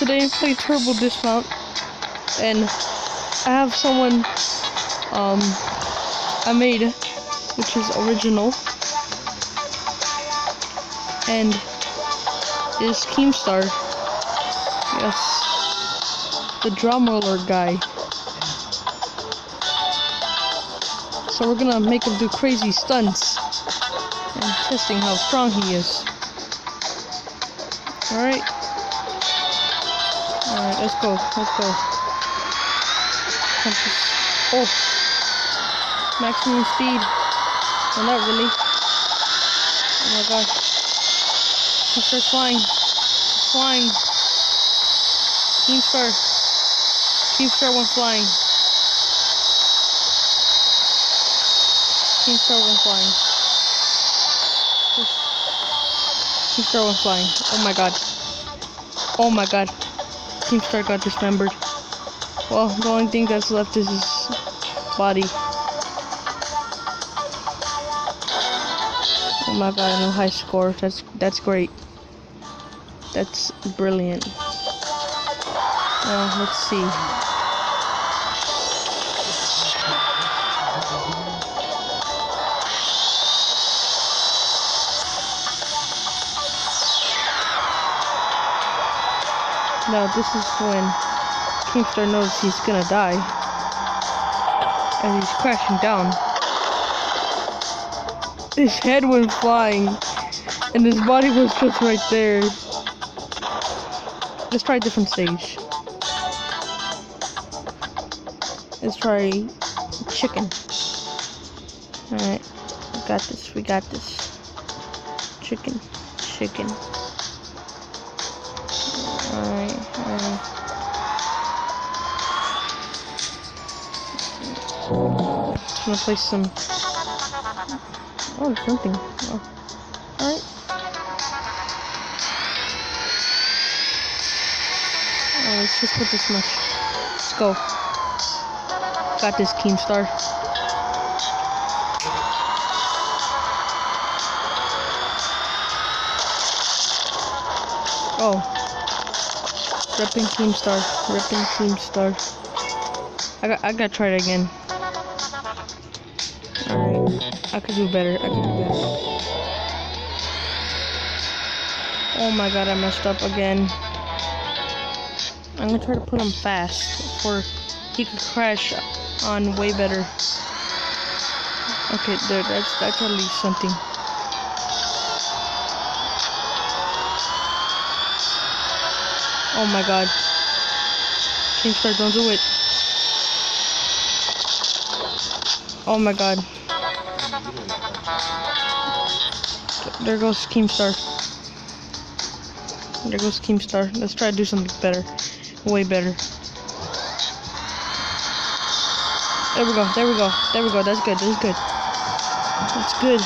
today play Turbo Dismount, and I have someone I made, which is original, and is Keemstar. Yes, the drum roller guy. So we're gonna make him do crazy stunts and testing how strong he is. Alright, let's go. Oh, maximum speed. Well, not really. Oh my god. He starts flying. He's flying. Keemstar went flying. Keemstar went flying. Keemstar went flying. Oh my god. Oh my god. Keemstar got dismembered. Well, the only thing that's left is his body. Oh my god, no high score. That's great. That's brilliant. Now, let's see. Now, this is when Keemstar knows he's gonna die, and he's crashing down. His head went flying, and his body was just right there. Let's try a different stage. Let's try chicken. Alright, we got this. Chicken. Alright. Just gonna place some. Oh, there's something. Oh. Alright. Let's just put this much. Let's go. Got this, Keemstar. Oh. Ripping Keemstar. I gotta try it again. Alright. I could do better. Oh my god, I messed up again. I'm gonna try to put him fast, or he could crash on way better. Okay, there, that's at least something. Oh my god. Keemstar, don't do it. Oh my god. There goes Keemstar. Let's try to do something better. Way better. There we go. That's good.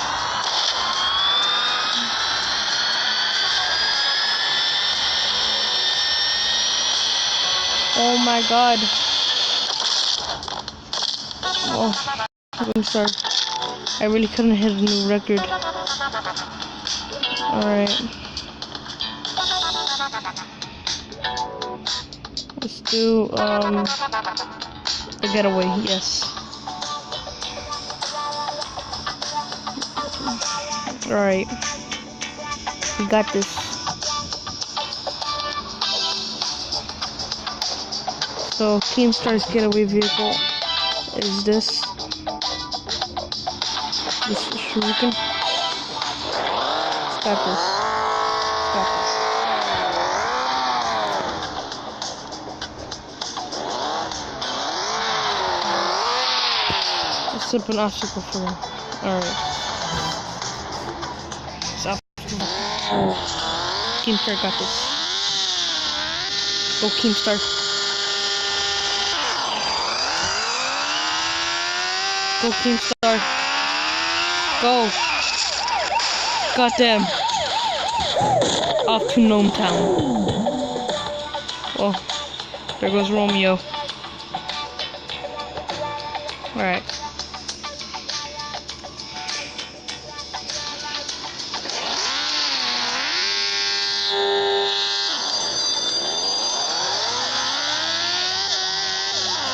Oh my god. Oh, Keemstar. I really couldn't hit a new record. Alright. Let's do, the getaway, yes. Alright. We got this. So, Keemstar's getaway vehicle is this Shuriken. It's got this. Let's slip an obstacle for him. Alright. It's obstacle. Keemstar got this. Go, Keemstar. Go, Keemstar. Go. Goddamn. Off to Gnome Town. Oh, there goes Romeo. Alright.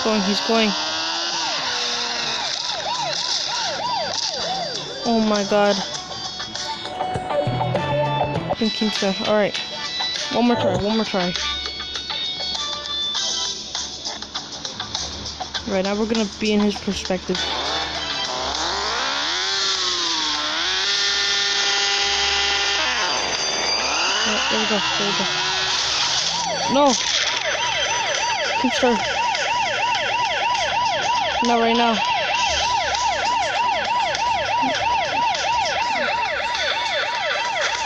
He's going. Oh my god. Keemstar. Alright. One more try. Right, now we're gonna be in his perspective. Right, there we go. No! Keemstar. Not right now.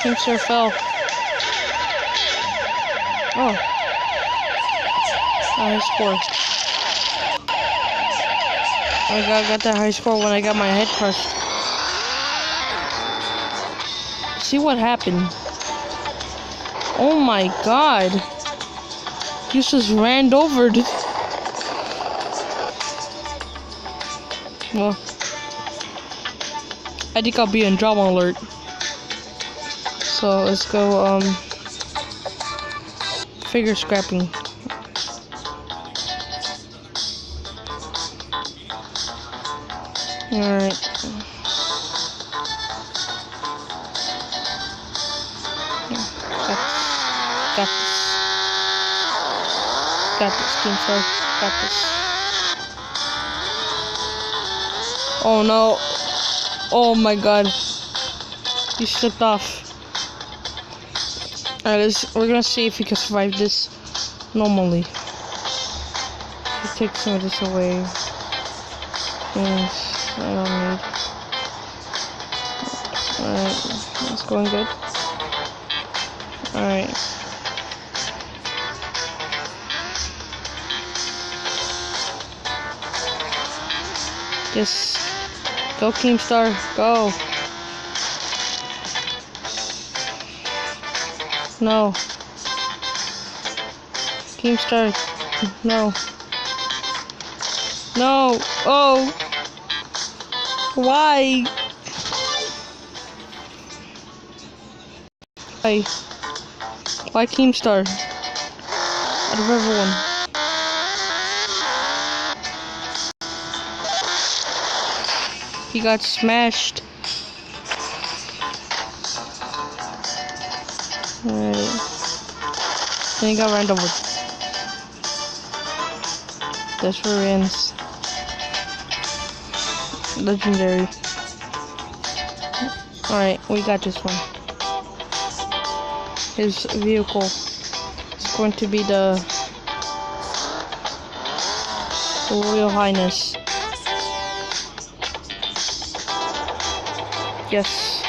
Keemstar fell. Oh. High score. I got that high score when I got my head crushed. See what happened? Oh my god. He just ran over. Well, I think I'll be in drama alert. So let's go figure scrapping. Alright. Got this, Keemstar. Got this. Oh no. Oh my god. He slipped off. Alright, we're gonna see if we can survive this normally. Let's take some of this away. Things I don't need. Alright, that's going good. Alright. Just go, Keemstar, go. No. Keemstar, no. No. Oh. Why? Why Keemstar? Out of everyone. He got smashed. Alright. Then he got ran over. That's where it ends. Legendary. Alright, we got this one. His vehicle is going to be the Royal Highness. Yes.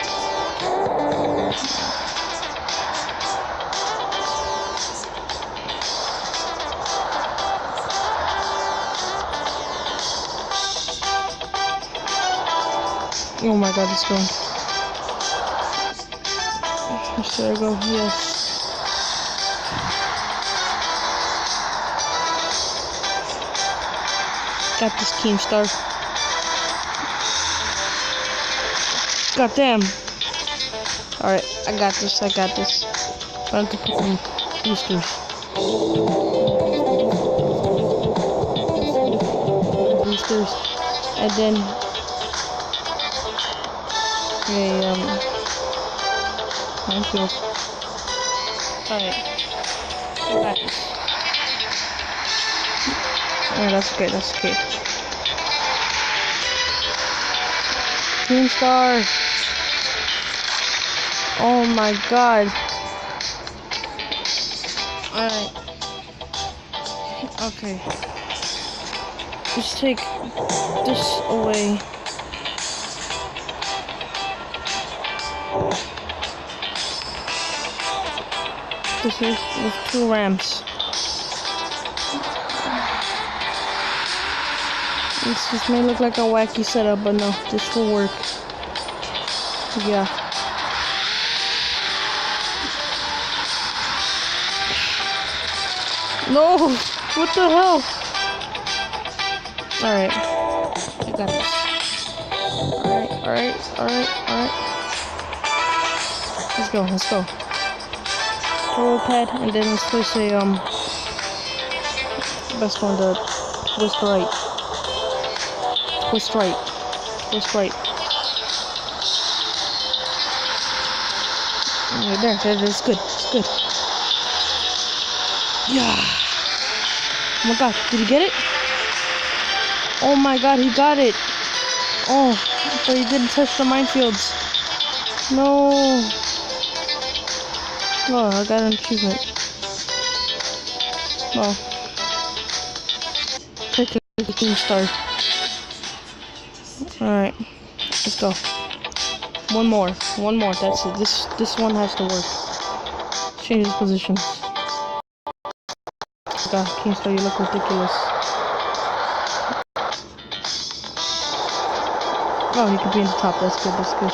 Oh my god, it's going. There we go, yes. Got this, Keemstar. God damn. Alright, I got this. I have to put some boosters. And then minefield. Alright. Got this. Oh, that's okay. Keemstar. Oh my god. Alright. Okay. Just take this away. This is with 2 ramps. This may look like a wacky setup, but no, this will work. Yeah. No! What the hell? Alright. I got this. Alright. Let's go. Turbo pad, and then let's place a best one, the twist right. Twist right. Twist right. Right there. That's good. It's good. Yeah. Oh my god. Did he get it? Oh my god, he got it. Oh, but he didn't touch the minefields. No. Oh, I got an achievement. Oh. Take a team star. Alright. Let's go. One more. That's it. This one has to work. Change his positions. God, King Star, you look ridiculous. Oh, he could be in the top. That's good.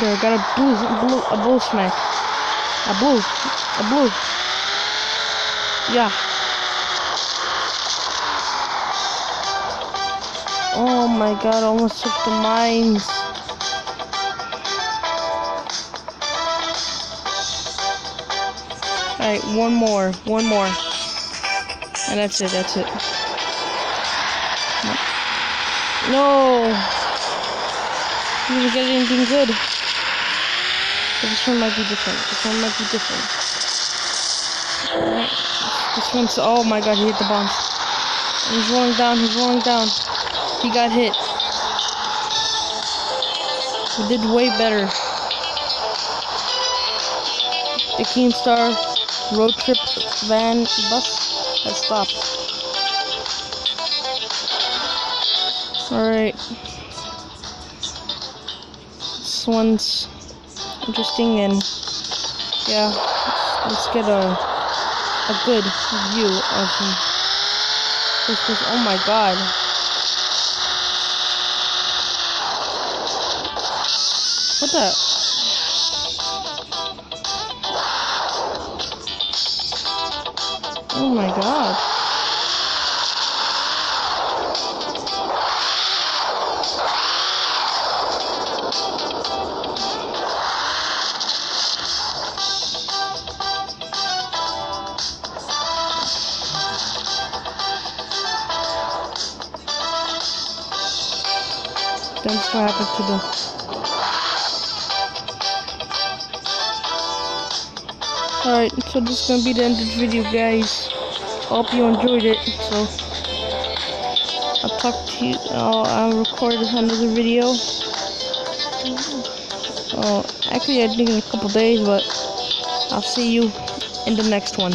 There, I got a blue smack. A blue. Yeah. Oh my god, almost took the mines. Alright, one more. And that's it. No! You didn't get anything good. But this one might be different. Alright. This one's, oh my god, he hit the bombs. He's rolling down. He got hit. He did way better. The Keemstar road trip van bus has stopped. Alright. This one's interesting, and yeah, let's get a good view of him. Oh my god. What the? Oh my god. That's what happened to the... Alright, so this is gonna be the end of the video, guys. Hope you enjoyed it. So I'll talk to you. I'll record another video. Actually, I think in a couple days, but I'll see you in the next one.